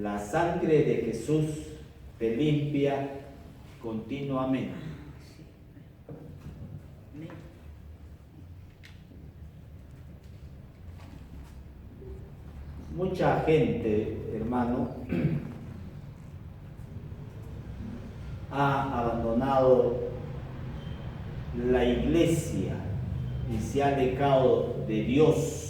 La sangre de Jesús te limpia continuamente. Mucha gente, hermano, ha abandonado la iglesia y se ha alejado de Dios.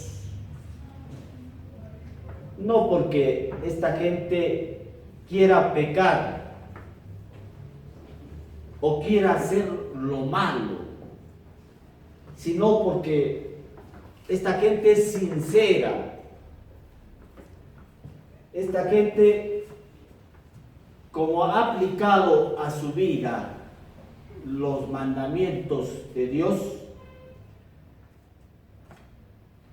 No porque esta gente quiera pecar o quiera hacer lo malo, sino porque esta gente es sincera. Esta gente, como ha aplicado a su vida los mandamientos de Dios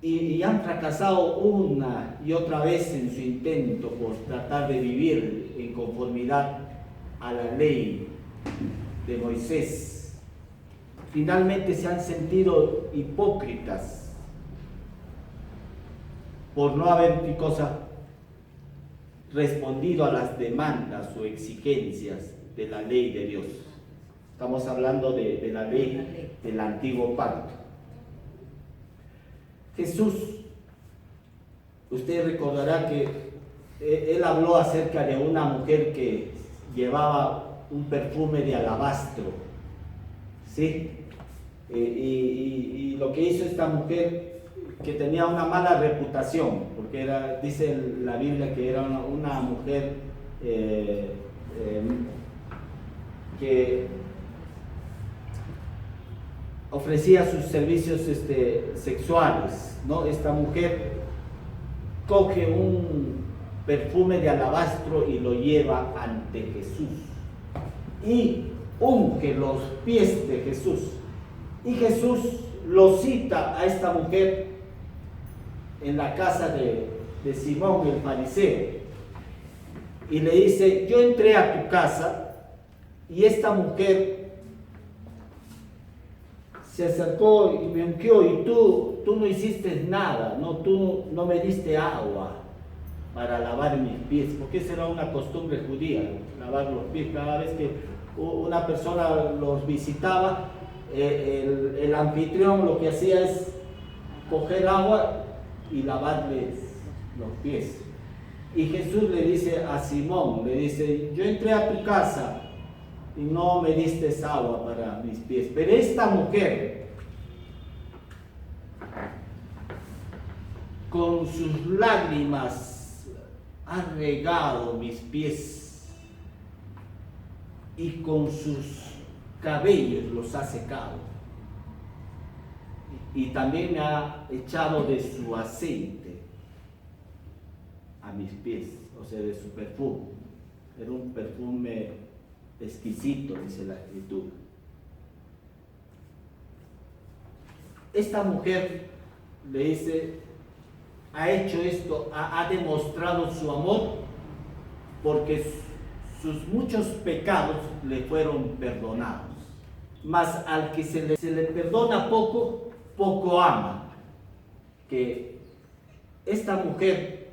y han fracasado una y otra vez en su intento por tratar de vivir en conformidad a la ley de Moisés, finalmente se han sentido hipócritas por no haber respondido a las demandas o exigencias de la ley de Dios. Estamos hablando de la ley del antiguo pacto. Jesús, usted recordará que él habló acerca de una mujer que llevaba un perfume de alabastro, ¿sí? Y lo que hizo esta mujer, que tenía una mala reputación, porque dice la Biblia que era una mujer que ofrecía sus servicios sexuales, ¿no? Esta mujer coge un perfume de alabastro y lo lleva ante Jesús y unge los pies de Jesús, y Jesús lo cita a esta mujer en la casa de Simón el fariseo y le dice: yo entré a tu casa y esta mujer se acercó y me ungió y tú no hiciste nada, tú no me diste agua para lavar mis pies, porque esa era una costumbre judía, lavar los pies. Cada vez que una persona los visitaba, el anfitrión lo que hacía es coger agua y lavarles los pies. Y Jesús le dice a Simón, le dice: yo entré a tu casa y no me diste agua para mis pies, pero esta mujer con sus lágrimas ha regado mis pies y con sus cabellos los ha secado, y también me ha echado de su aceite a mis pies, o sea, de su perfume. Era un perfume exquisito, dice la Escritura. Esta mujer, le dice, ha hecho esto, ha demostrado su amor porque sus muchos pecados le fueron perdonados. Mas al que se le perdona poco, poco ama. Que esta mujer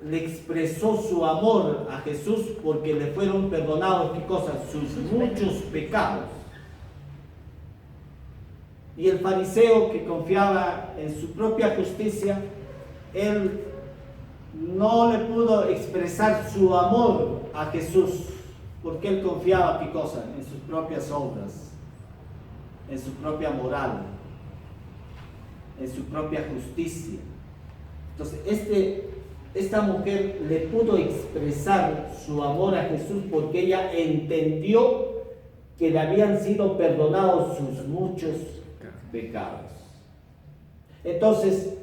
le expresó su amor a Jesús porque le fueron perdonados, ¿qué cosa? Sus muchos pecados. Y el fariseo, que confiaba en su propia justicia, él no le pudo expresar su amor a Jesús porque él confiaba, ¿qué cosa? En sus propias obras, en su propia moral, en su propia justicia. Entonces esta mujer le pudo expresar su amor a Jesús porque ella entendió que le habían sido perdonados sus muchos pecados. Entonces,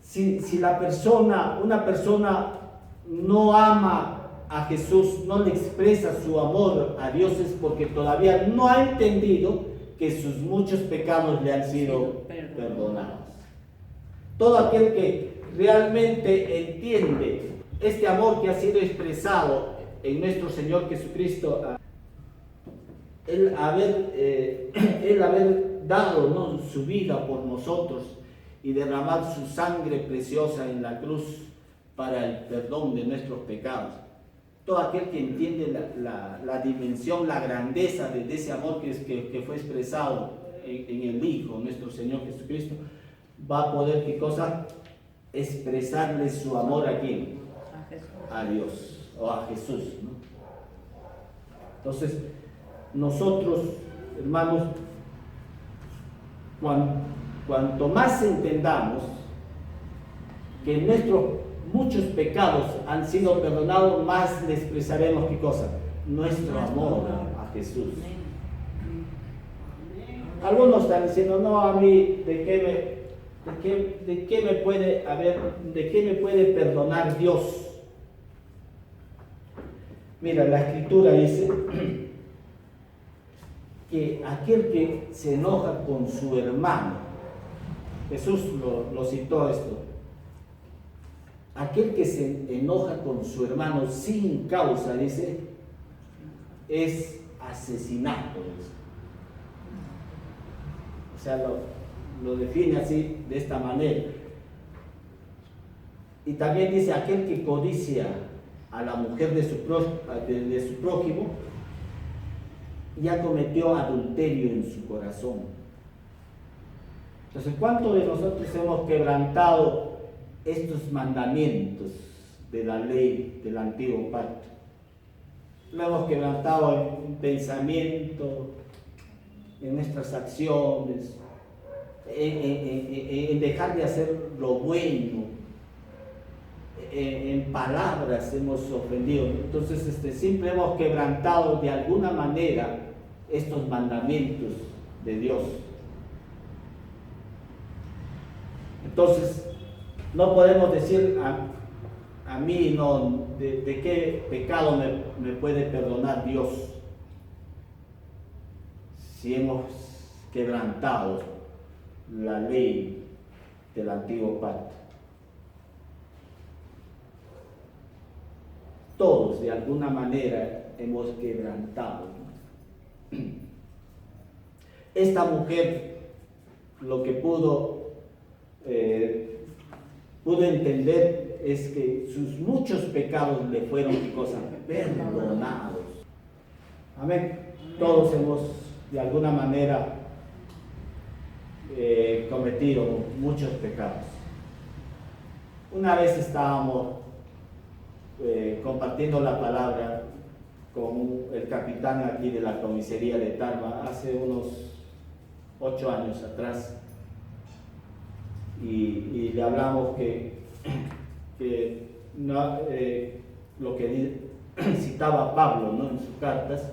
si una persona no ama a Jesús, no le expresa su amor a Dios, es porque todavía no ha entendido que sus muchos pecados le han sido perdonados. Todo aquel que realmente entiende este amor que ha sido expresado en nuestro Señor Jesucristo, el haber dado, ¿no?, su vida por nosotros y derramar su sangre preciosa en la cruz para el perdón de nuestros pecados. Todo aquel que entiende la dimensión, la grandeza de ese amor que fue expresado en el Hijo, nuestro Señor Jesucristo, va a poder, ¿qué cosa? Expresarle su amor a quién? A Dios o a Jesús, ¿no? Entonces, nosotros, hermanos, cuanto más entendamos que nuestros muchos pecados han sido perdonados, más le expresaremos, ¿qué cosa? Nuestro amor a Jesús. Algunos están diciendo, no, a mí, ¿de qué me puede perdonar Dios? Mira, la Escritura dice que aquel que se enoja con su hermano, Jesús lo citó esto, aquel que se enoja con su hermano sin causa, dice, es asesinato. Dice. O sea, lo define así, de esta manera. Y también dice, aquel que codicia a la mujer de su prójimo, ya cometió adulterio en su corazón. Entonces, ¿cuántos de nosotros hemos quebrantado estos mandamientos de la ley del antiguo pacto? Lo hemos quebrantado en pensamiento, en nuestras acciones, en dejar de hacer lo bueno, en palabras hemos ofendido. Entonces, siempre hemos quebrantado de alguna manera estos mandamientos de Dios. Entonces, no podemos decir a mí, no, de qué pecado me puede perdonar Dios si hemos quebrantado la ley del antiguo pacto. Todos de alguna manera hemos quebrantado. Esta mujer lo que pudo entender es que sus muchos pecados le fueron, ¿qué cosa? Perdonados. Amén. Todos hemos de alguna manera cometido muchos pecados. Una vez estábamos compartiendo la palabra con el capitán aquí de la comisaría de Tarma hace unos 8 años atrás, y le hablamos que no, lo que citaba Pablo, ¿no?, en sus cartas,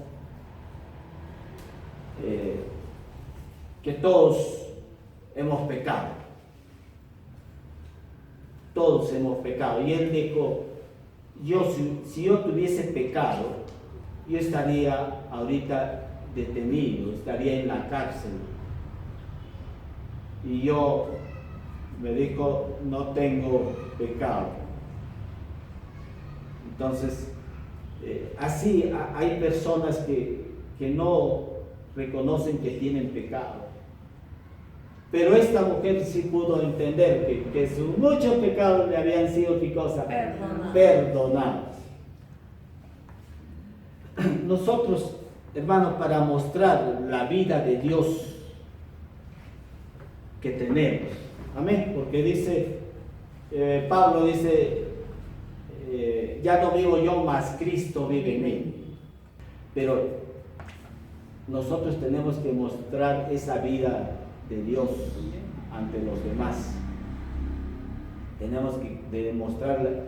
que todos hemos pecado, todos hemos pecado, y él dijo, si yo tuviese pecado, yo estaría ahorita detenido, estaría en la cárcel. Y yo, me dijo, no tengo pecado. Entonces, así hay personas que no reconocen que tienen pecado. Pero esta mujer sí pudo entender que sus muchos pecados le habían sido, ¿qué cosa? Perdonados. Nosotros, hermanos, para mostrar la vida de Dios que tenemos, amén, porque dice, Pablo dice, ya no vivo yo, mas Cristo vive en mí. Pero nosotros tenemos que mostrar esa vida de Dios ante los demás. Tenemos que demostrar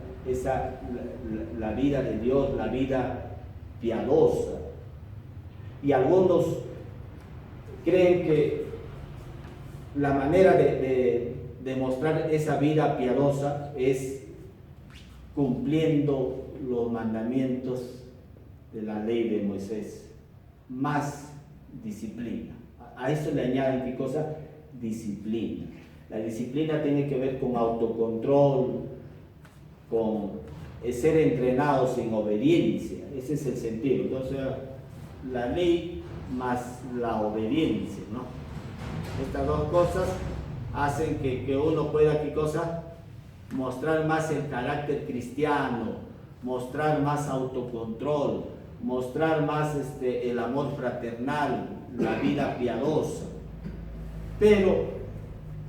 la vida de Dios, la vida piadosa. Y algunos creen que la manera de demostrar esa vida piadosa es cumpliendo los mandamientos de la ley de Moisés, más disciplina. A eso le añaden, ¿qué cosa? Disciplina. La disciplina tiene que ver con autocontrol, con ser entrenados en obediencia. Ese es el sentido. Entonces, la ley más la obediencia, ¿no? Estas dos cosas hacen que uno pueda, ¿qué cosa? mostrar más el carácter cristiano, mostrar más autocontrol, mostrar más el amor fraternal, la vida piadosa. Pero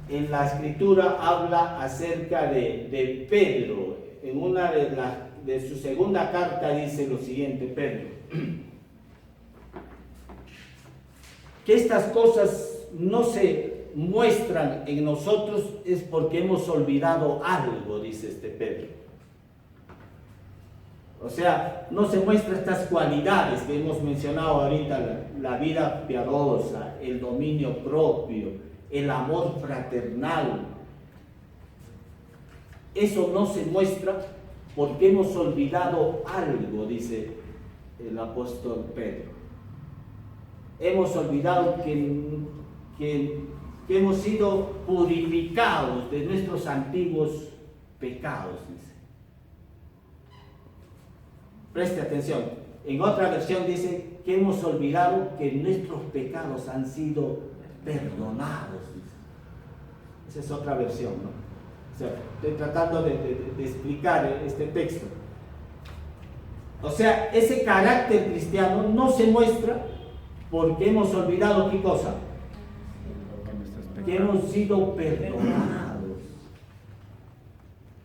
en la escritura habla acerca de Pedro. En una de su segunda carta dice lo siguiente, Pedro, que estas cosas no se muestran en nosotros es porque hemos olvidado algo, dice Pedro. O sea, no se muestran estas cualidades que hemos mencionado ahorita, la vida piadosa, el dominio propio, el amor fraternal. Eso no se muestra porque hemos olvidado algo, dice el apóstol Pedro. Hemos olvidado que hemos sido purificados de nuestros antiguos pecados, dice. Preste atención. En otra versión dice que hemos olvidado que nuestros pecados han sido perdonados, dice. Esa es otra versión, ¿no? O sea, estoy tratando de explicar este texto. O sea, ese carácter cristiano no se muestra porque hemos olvidado ¿qué cosa? Que hemos sido perdonados.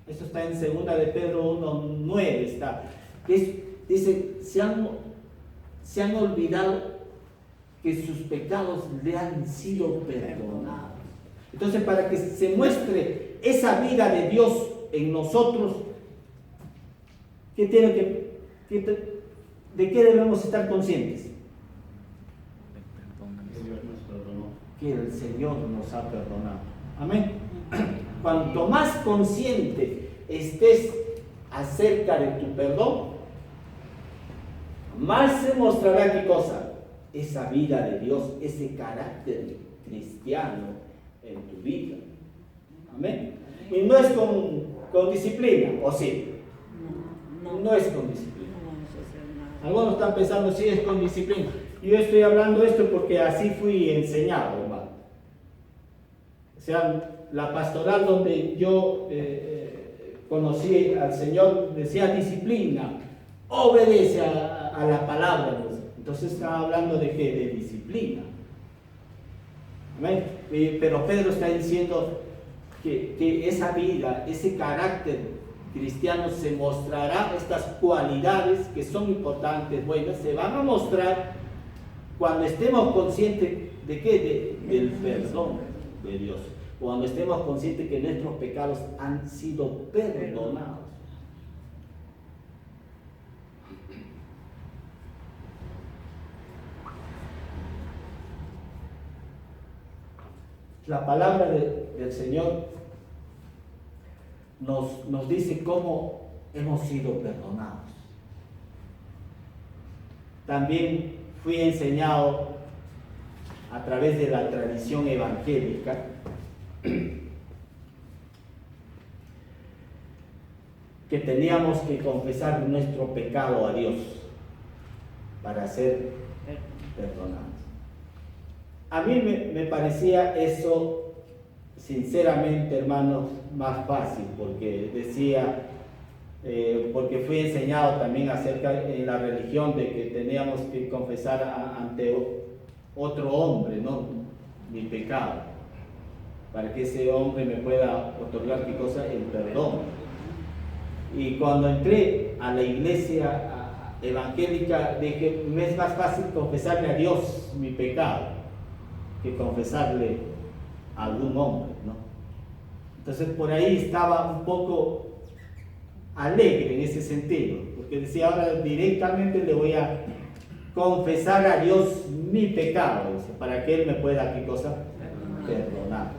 Esto está en 2 de Pedro 1:9 está. Dice, se han olvidado que sus pecados le han sido perdonados. Entonces, para que se muestre esa vida de Dios en nosotros, ¿de qué debemos estar conscientes? Que el Señor nos ha perdonado. Amén. Cuanto más consciente estés acerca de tu perdón, más se mostrará qué cosa, esa vida de Dios, ese carácter cristiano en tu vida. Amén. Y no es con disciplina, ¿o sí? No es con disciplina. Algunos están pensando, sí, es con disciplina. Yo estoy hablando esto porque así fui enseñado, hermano. O sea, la pastoral donde yo conocí al Señor decía disciplina, obedece a la palabra. Entonces estaba hablando de qué, de disciplina. Amén. Pero Pedro está diciendo que esa vida, ese carácter cristiano se mostrará, estas cualidades que son importantes, buenas, se van a mostrar cuando estemos conscientes de qué, del perdón de Dios, cuando estemos conscientes que nuestros pecados han sido perdonados. La palabra del Señor nos dice cómo hemos sido perdonados. También fui enseñado a través de la tradición evangélica que teníamos que confesar nuestro pecado a Dios para ser perdonados. A mí me parecía eso, sinceramente, hermanos, más fácil, porque decía, porque fui enseñado también acerca de la religión de que teníamos que confesar ante otro hombre, ¿no?, mi pecado, para que ese hombre me pueda otorgar qué cosa, el perdón. Y cuando entré a la iglesia evangélica, dije, me es más fácil confesarle a Dios mi pecado que confesarle a algún hombre, ¿no? Entonces por ahí estaba un poco alegre en ese sentido, porque decía, ahora directamente le voy a confesar a Dios mi pecado, dice, para que Él me pueda, ¿qué cosa? Perdonar.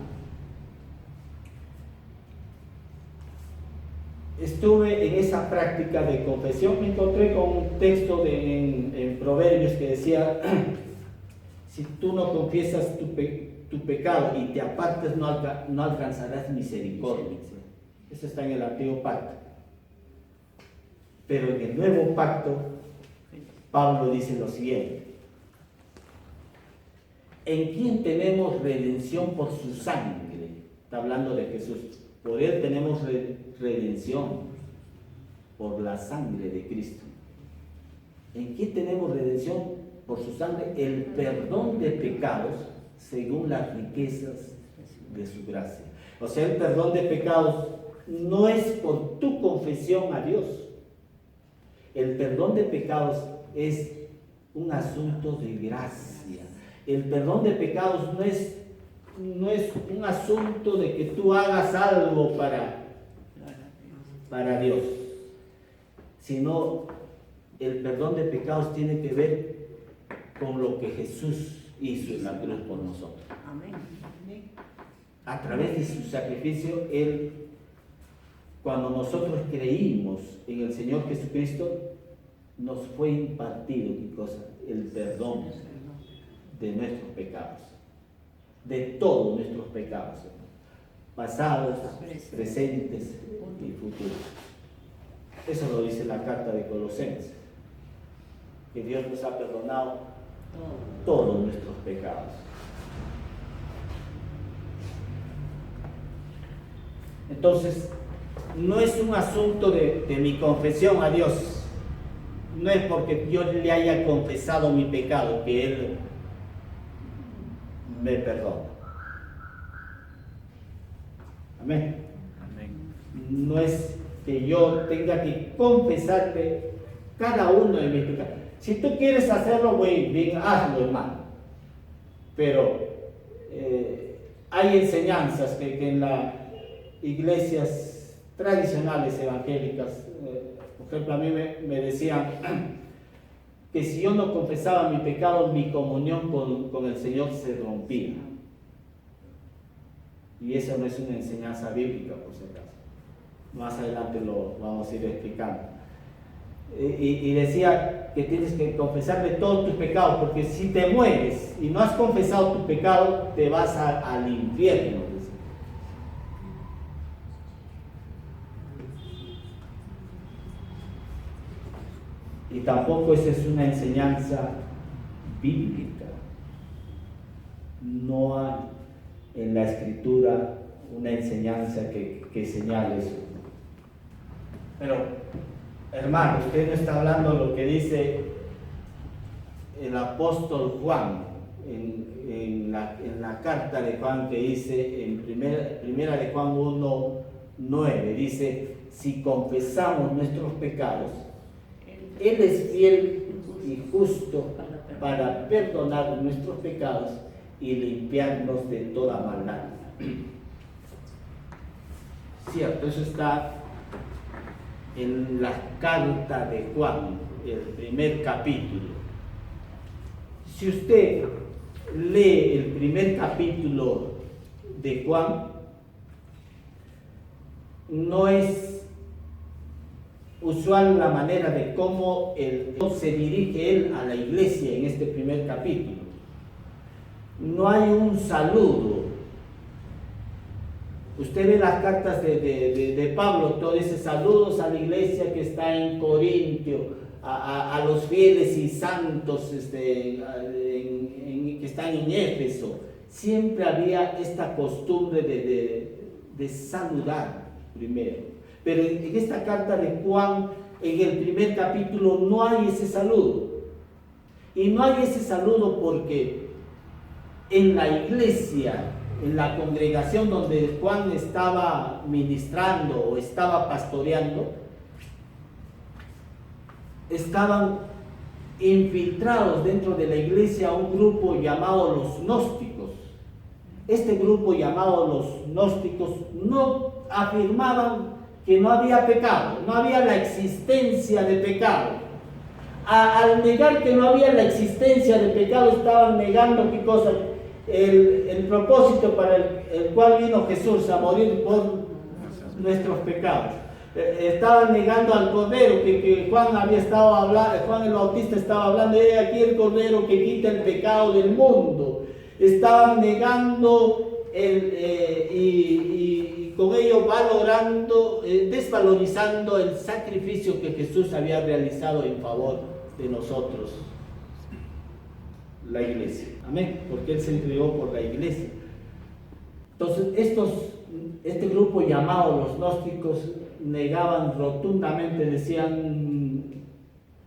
Estuve en esa práctica de confesión, me encontré con un texto en Proverbios que decía, si tú no confiesas tu pecado y te apartas, no alcanzarás misericordia. Eso está en el antiguo pacto. Pero en el nuevo pacto, Pablo dice lo siguiente: en quien tenemos redención por su sangre. Está hablando de Jesús. Por Él tenemos redención, por la sangre de Cristo. ¿En qué tenemos redención? Por su sangre, el perdón de pecados según las riquezas de su gracia. O sea, el perdón de pecados no es por tu confesión a Dios. El perdón de pecados es un asunto de gracia. El perdón de pecados no es un asunto de que tú hagas algo para Dios, sino el perdón de pecados tiene que ver con lo que Jesús hizo en la cruz por nosotros. Amén. A través de su sacrificio, Él, cuando nosotros creímos en el Señor Jesucristo, nos fue impartido, ¿qué cosa? El perdón de nuestros pecados, de todos nuestros pecados, pasados, presentes y futuros. Eso lo dice la carta de Colosenses, que Dios nos ha perdonado todos nuestros pecados. Entonces, no es un asunto de mi confesión a Dios. No es porque yo le haya confesado mi pecado que Él me perdona. Amén. No es que yo tenga que confesarte cada uno de mis pecados. Si tú quieres hacerlo, muy bien, hazlo, hermano. Pero hay enseñanzas que en las iglesias tradicionales evangélicas, por ejemplo, a mí me decían que si yo no confesaba mi pecado, mi comunión con el Señor se rompía. Y eso no es una enseñanza bíblica, por si acaso. Más adelante lo vamos a ir explicando. Y decía que tienes que confesar de todos tus pecados, porque si te mueres y no has confesado tu pecado, te vas al infierno. Y tampoco esa es una enseñanza bíblica. No hay en la Escritura una enseñanza que señale eso. Pero, hermano, usted no está hablando lo que dice el apóstol Juan en la carta de Juan, que dice en primera de Juan 1:9, dice: si confesamos nuestros pecados, Él es fiel y justo para perdonar nuestros pecados y limpiarnos de toda maldad. Cierto, eso está en la carta de Juan, el primer capítulo. Si usted lee el primer capítulo de Juan, no es usual la manera de cómo se dirige él a la iglesia en este primer capítulo. No hay un saludo. Usted ve las cartas de Pablo, todo ese saludos a la iglesia que está en Corintio, a los fieles y santos que están en Éfeso. Siempre había esta costumbre de saludar primero. Pero en esta carta de Juan, en el primer capítulo, no hay ese saludo. Y no hay ese saludo porque en la iglesia, en la congregación donde Juan estaba ministrando o estaba pastoreando, estaban infiltrados dentro de la iglesia un grupo llamado los gnósticos. Este grupo llamado los gnósticos no afirmaban que no había pecado, no había la existencia de pecado. Al negar que no había la existencia de pecado, estaban negando ¿qué cosa? El propósito para el cual vino Jesús, a morir por nuestros pecados. Estaban negando al Cordero que Juan había estado hablando, Juan el Bautista estaba hablando: de aquí el Cordero que quita el pecado del mundo. Estaban negando y con ello desvalorizando el sacrificio que Jesús había realizado en favor de nosotros, la iglesia. Amén, porque Él se entregó por la iglesia. Entonces, este grupo llamado los gnósticos negaban rotundamente, decían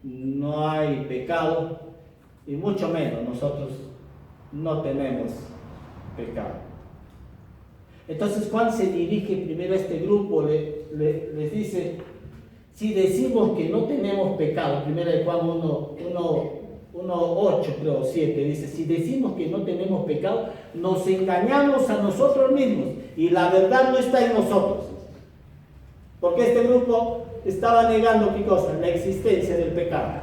no hay pecado y mucho menos nosotros no tenemos pecado. Entonces Juan se dirige primero a este grupo, les dice, si decimos que no tenemos pecado, primero de Juan 1:8 creo, 7, dice, si decimos que no tenemos pecado, nos engañamos a nosotros mismos y la verdad no está en nosotros. Porque este grupo estaba negando, ¿qué cosa? La existencia del pecado.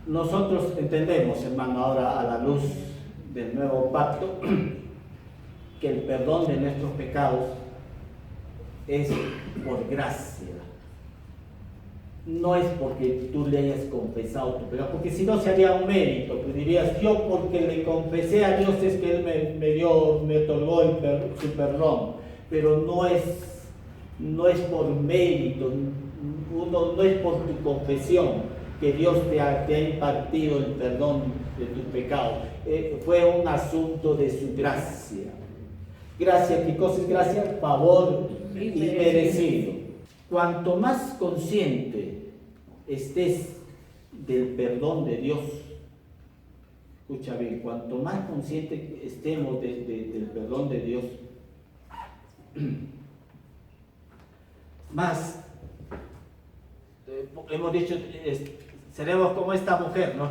Nosotros entendemos, hermano, ahora a la luz del nuevo pacto, que el perdón de nuestros pecados es por gracia. No es porque tú le hayas confesado tu pecado, porque si no sería un mérito, pues dirías, yo porque le confesé a Dios es que Él me otorgó su perdón. Pero no es por mérito, no es por tu confesión que Dios te ha impartido el perdón de tu pecado. Fue un asunto de su gracia. Gracia, ¿qué cosa es gracia? Favor inmerecido. Cuanto más consciente estés del perdón de Dios, escucha bien, cuanto más consciente estemos del perdón de Dios, más hemos dicho, seremos como esta mujer, ¿no?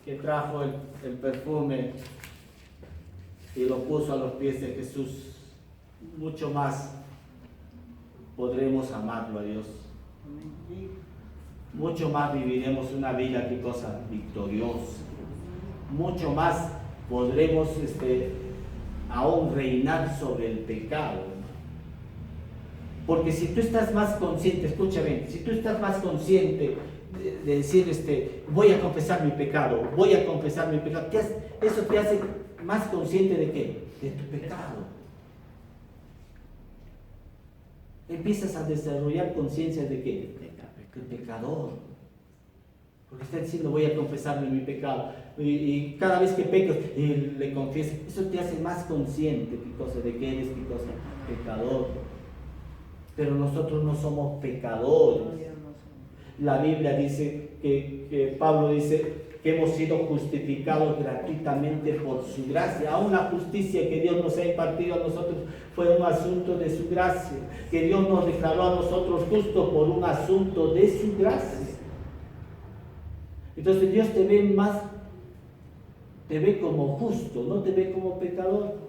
Que trajo el perfume y lo puso a los pies de Jesús. Mucho más podremos amarlo a Dios. Mucho más viviremos una vida, ¿qué cosa? Victoriosa. Mucho más podremos aún reinar sobre el pecado. Porque si tú estás más consciente, escúchame, si tú estás más consciente de decir, voy a confesar mi pecado, eso te hace más consciente de qué? De tu pecado. Empiezas a desarrollar conciencia de qué? Del pecador. Porque está diciendo, voy a confesarme mi pecado. Y cada vez que pecas, le confieso. Eso te hace más consciente de que eres pecador. Pero nosotros no somos pecadores. La Biblia dice que Pablo dice que hemos sido justificados gratuitamente por su gracia. Aún la justicia que Dios nos ha impartido a nosotros fue un asunto de su gracia. Que Dios nos declaró a nosotros justos por un asunto de su gracia. Entonces Dios te ve como justo, no te ve como pecador.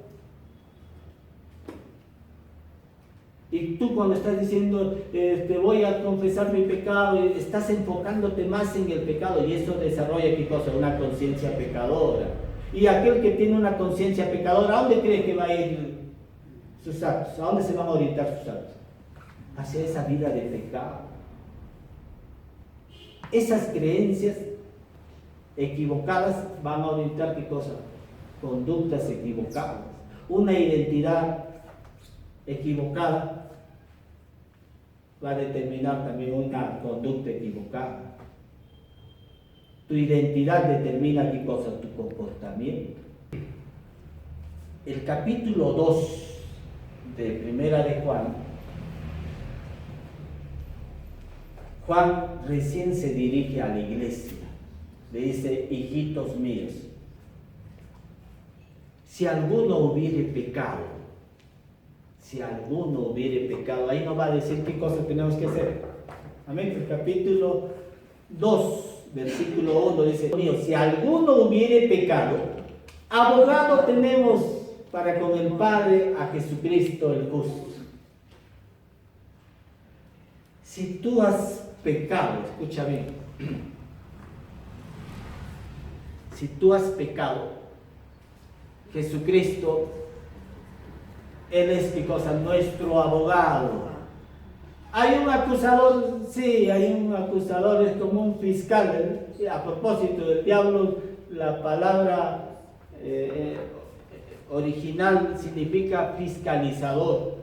Y tú cuando estás diciendo, voy a confesar mi pecado, estás enfocándote más en el pecado y eso desarrolla, ¿qué cosa? Una conciencia pecadora. Y aquel que tiene una conciencia pecadora, ¿a dónde cree que va a ir sus actos? ¿A dónde se van a orientar sus actos? Hacia esa vida de pecado. Esas creencias equivocadas van a orientar, ¿qué cosa? Conductas equivocadas. Una identidad equivocada va a determinar también una conducta equivocada. Tu identidad determina, ¿qué cosa? Tu comportamiento. El capítulo 2 de Primera de Juan recién se dirige a la iglesia. Le dice, hijitos míos, si alguno hubiere pecado, ahí nos va a decir qué cosa tenemos que hacer. Amén. El capítulo 2, versículo 1 dice, si alguno hubiere pecado, abogado tenemos para con el Padre a Jesucristo el justo. Si tú has pecado, escucha bien, si tú has pecado, Jesucristo, Él es, ¿qué cosa? Nuestro abogado. Hay un acusador, sí, hay un acusador, es como un fiscal. A propósito del diablo, la palabra original significa fiscalizador.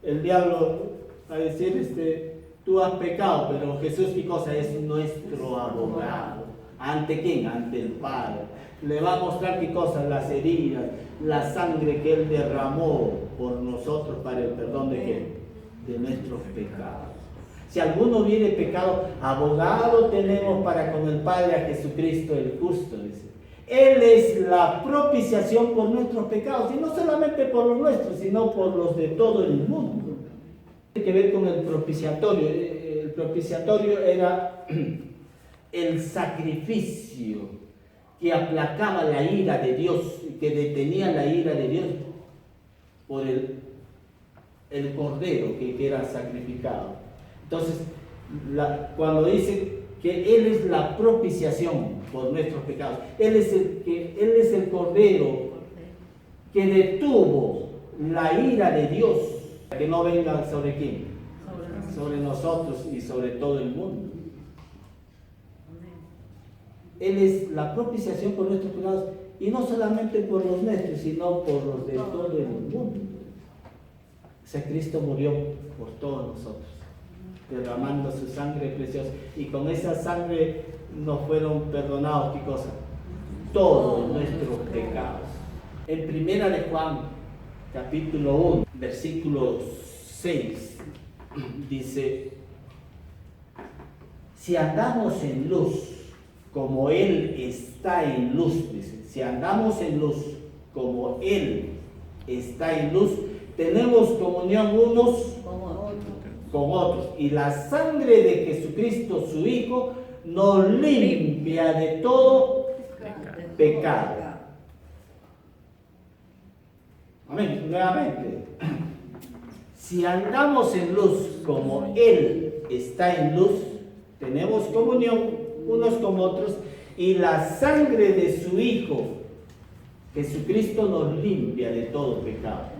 El diablo va a decir, tú has pecado, pero Jesús, ¿qué cosa? Es nuestro abogado. ¿Ante quién? Ante el Padre. le va a mostrar qué cosas, las heridas, la sangre que Él derramó por nosotros para el perdón de qué, de nuestros pecados. Si alguno hubiere pecado, abogado tenemos para con el Padre a Jesucristo el justo, dice. Él es la propiciación por nuestros pecados, y no solamente por los nuestros, sino por los de todo el mundo. Tiene que ver con el propiciatorio. El propiciatorio era el sacrificio que aplacaba la ira de Dios, que detenía la ira de Dios por el cordero que era sacrificado. Entonces, cuando dice que Él es la propiciación por nuestros pecados, Él es el cordero que detuvo la ira de Dios, que no venga sobre quién, sobre nosotros y sobre todo el mundo. Él es la propiciación por nuestros pecados, y no solamente por los nuestros, sino por los de todo el mundo. O sea, Cristo murió por todos nosotros, derramando su sangre preciosa, y con esa sangre nos fueron perdonados, ¿qué cosa? Todos nuestros pecados. En Primera de Juan, capítulo 1, versículo 6, dice: si andamos en luz, como Él está en luz, dice, si andamos en luz, como Él está en luz, tenemos comunión unos con otros, y la sangre de Jesucristo, su Hijo, nos limpia de todo pecado. Amén. Nuevamente, si andamos en luz como Él está en luz, tenemos comunión unos con otros, y la sangre de su Hijo, Jesucristo, nos limpia de todo pecado.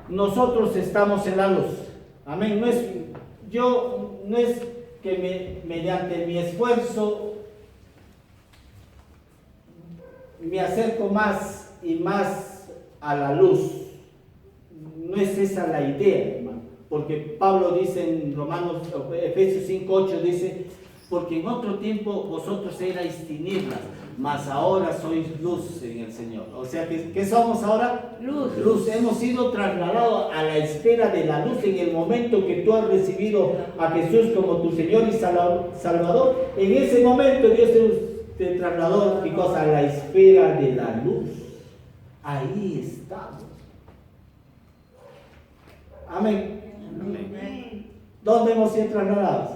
Nosotros estamos en la luz. Amén. No es que mediante mi esfuerzo me acerco más y más a la luz. No es esa la idea, hermano. Porque Pablo dice en Efesios 5:8, dice: porque en otro tiempo vosotros erais tinieblas, mas ahora sois luz en el Señor. O sea, ¿qué somos ahora? Luz. Luz. Hemos sido trasladados a la esfera de la luz en el momento que tú has recibido a Jesús como tu Señor y Salvador. En ese momento Dios te trasladó, ¿qué cosa? A la esfera de la luz. Ahí estamos. Amén. Amén. ¿Dónde hemos sido trasladados?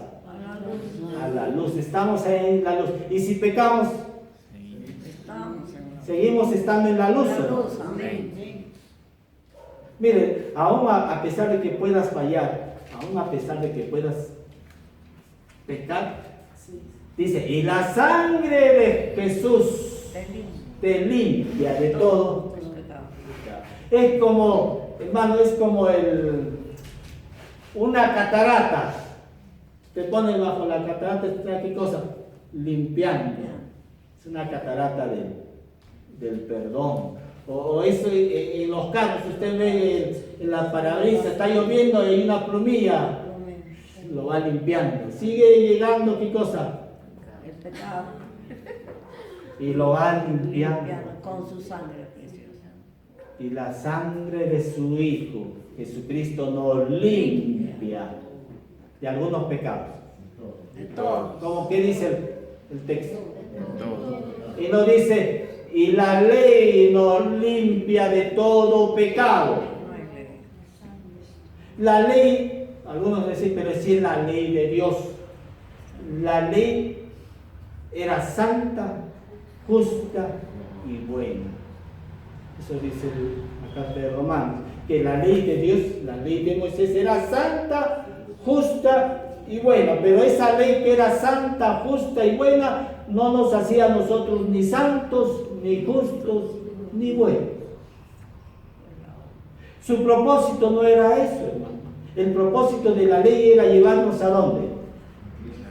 A la luz. Estamos ahí en la luz. Y si pecamos, seguimos estando en la luz. Amén. Mire, aún a pesar de que puedas fallar, aún a pesar de que puedas pecar, dice: y la sangre de Jesús te limpia de todo. Es como, hermano, es como una catarata. Te pones bajo la catarata, ¿qué cosa? Limpiando. Es una catarata del perdón. O eso en los carros, usted ve en la parabrisas, está lloviendo y hay una plumilla, lo va limpiando. Sigue llegando, ¿qué cosa? El pecado. Y lo va limpiando con su sangre preciosa. Y la sangre de su Hijo, Jesucristo, nos limpia de algunos pecados. De todos. ¿Cómo que dice el texto? Y nos dice: y la ley nos limpia de todo pecado. La ley, algunos dicen, pero si es la ley de Dios. La ley era santa, justa y buena. Eso dice la carta de Romanos, que la ley de Dios, la ley de Moisés, era santa, justa y buena. Pero esa ley que era santa, justa y buena no nos hacía a nosotros ni santos, ni justos, ni buenos. Su propósito no era eso, hermano. El propósito de la ley era llevarnos ¿a dónde?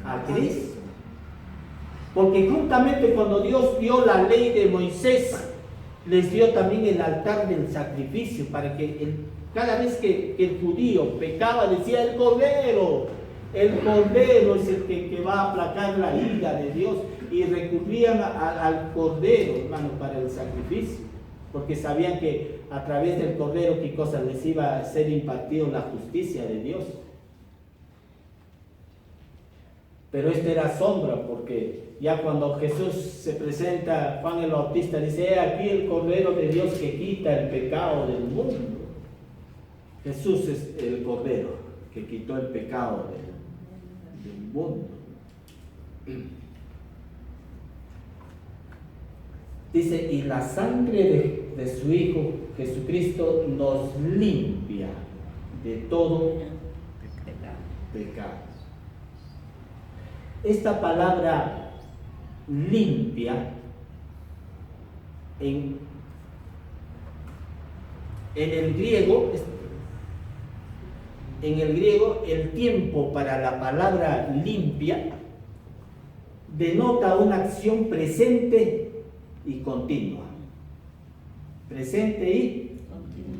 A Cristo. Porque juntamente cuando Dios dio la ley de Moisés, les dio también el altar del sacrificio, para que cada vez que el judío pecaba, decía: el cordero, El cordero es el que va a aplacar la ira de Dios, y recurrían al cordero, hermano, para el sacrificio, porque sabían que a través del cordero, ¿qué cosa? Les iba a ser impartido la justicia de Dios. Pero esta era sombra, porque ya cuando Jesús se presenta, Juan el Bautista dice: "He aquí el Cordero de Dios que quita el pecado del mundo". Jesús es el Cordero que quitó el pecado del mundo. Dice: "Y la sangre de su Hijo Jesucristo nos limpia de todo pecado". Esta palabra limpia en el griego, el tiempo para la palabra limpia denota una acción presente y continua. Presente y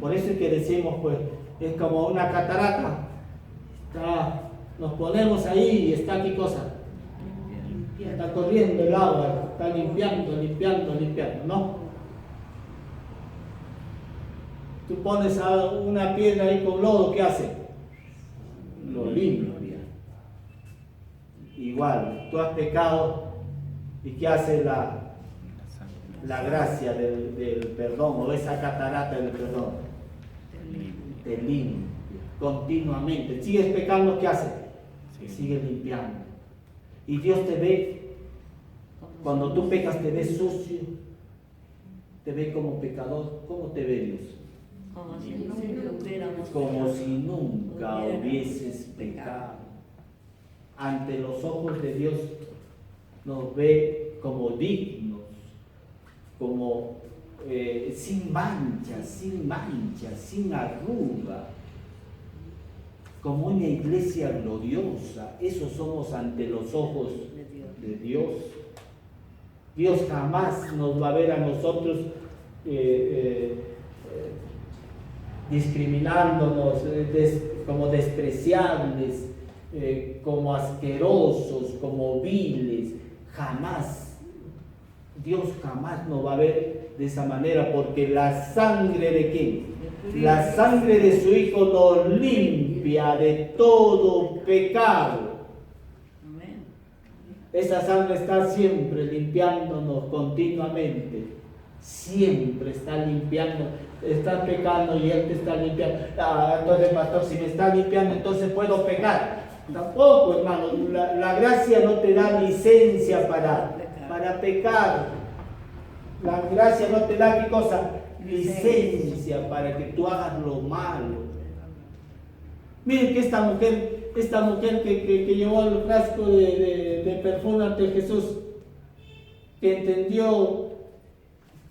por eso es que decimos, pues, es como una catarata. Nos ponemos ahí y está aquí cosa. Está corriendo el agua, está limpiando, ¿no? Tú pones a una piedra ahí con lodo, ¿qué hace? Lo limpia. Igual, tú has pecado, ¿y qué hace la gracia del perdón, o esa catarata del perdón? Te limpia continuamente. Sigues pecando, ¿qué hace? Te sigue limpiando. Y Dios te ve, cuando tú pecas, te ve sucio, te ve como pecador. ¿Cómo te ve Dios? Como si nunca hubieses pecado. Ante los ojos de Dios nos ve como dignos, como sin mancha, sin arruga, como una iglesia gloriosa. Eso somos ante los ojos de Dios. Dios jamás nos va a ver a nosotros discriminándonos, como despreciables, como asquerosos, como viles. Jamás. Dios jamás nos va a ver de esa manera, porque la sangre de ¿quién? La sangre de su Hijo nos limpia de todo pecado. Esa sangre está siempre limpiándonos continuamente. Siempre está limpiando. Estás pecando y Él te está limpiando. Entonces, pastor, si me está limpiando, entonces puedo pecar. Tampoco, hermano. La gracia no te da licencia para pecar. La gracia no te da, ¿qué cosa? Licencia para que tú hagas lo malo. Miren que esta mujer que llevó el frasco de perfume ante Jesús, que entendió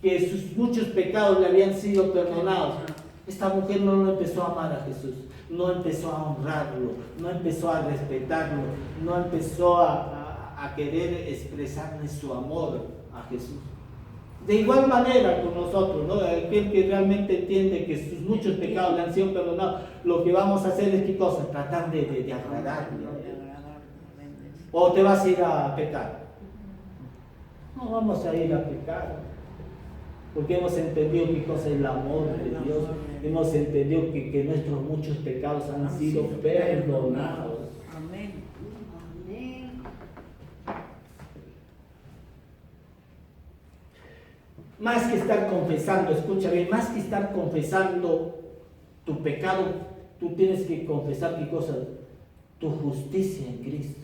que sus muchos pecados le habían sido perdonados, esta mujer no empezó a amar a Jesús, no empezó a honrarlo, no empezó a respetarlo, no empezó a querer expresarle su amor a Jesús. De igual manera con nosotros, ¿no? Aquel que realmente entiende que sus muchos pecados le han sido perdonados, lo que vamos a hacer es ¿qué cosa? Tratar de agradarle. ¿O te vas a ir a pecar? No vamos a ir a pecar, porque hemos entendido qué cosa es el amor de Dios. Hemos entendido que nuestros muchos pecados han sido perdonados. Amén. Más que estar confesando, escucha bien, más que estar confesando tu pecado, tú tienes que confesar ¿qué cosa? Tu justicia en Cristo.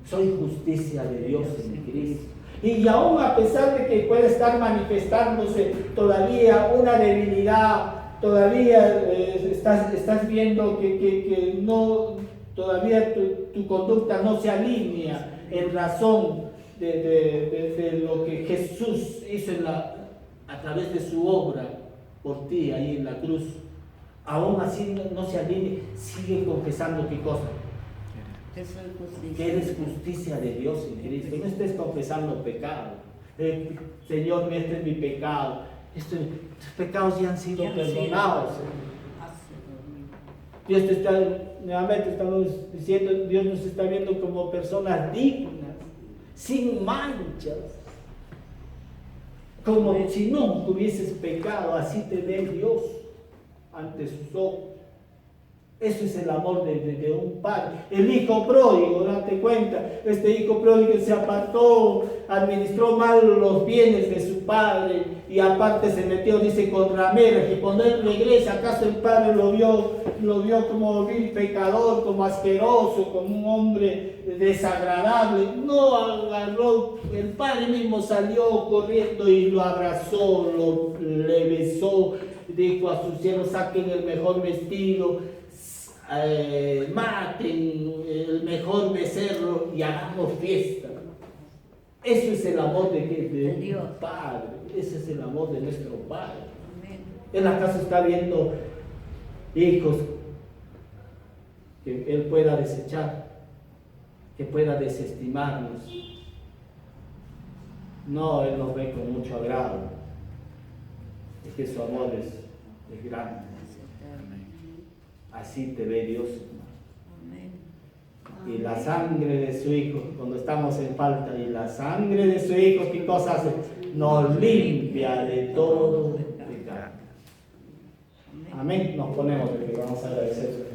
Soy justicia de Dios en Cristo. Y aún a pesar de que puede estar manifestándose todavía una debilidad, todavía estás viendo que no, todavía tu conducta no se alinea en razón de lo que Jesús hizo a través de su obra por ti ahí en la cruz. Aún así no se alinea, sigue confesando ¿qué cosa? Que eres justicia de Dios en Cristo. No estés confesando pecado. Señor, este es mi pecado. Estos pecados ya han sido perdonados. Dios te está, nuevamente estamos diciendo, Dios nos está viendo como personas dignas, sin manchas. Como si nunca hubieses pecado, así te ve Dios ante sus ojos. Eso es el amor de un padre. El hijo pródigo, date cuenta, este hijo pródigo se apartó, administró mal los bienes de su padre y aparte se metió, dice, con rameras, y cuando él regresa, ¿acaso el padre lo vio como vil pecador, como asqueroso, como un hombre desagradable? No, agarró, el padre mismo salió corriendo y lo abrazó, le besó, dijo a sus siervos, saquen el mejor vestido, maten el mejor becerro y hagamos fiesta. Eso es el amor de Dios Padre. Ese es el amor de nuestro Padre. Amén. ¿Él acaso está viendo hijos que Él pueda desechar, que pueda desestimarnos? No, Él nos ve con mucho agrado. Es que su amor es grande. Así te ve Dios. Y la sangre de su Hijo, cuando estamos en falta, y la sangre de su Hijo, ¿qué cosa hace? Nos limpia de todo pecado. Amén. Nos ponemos, porque vamos a agradecer.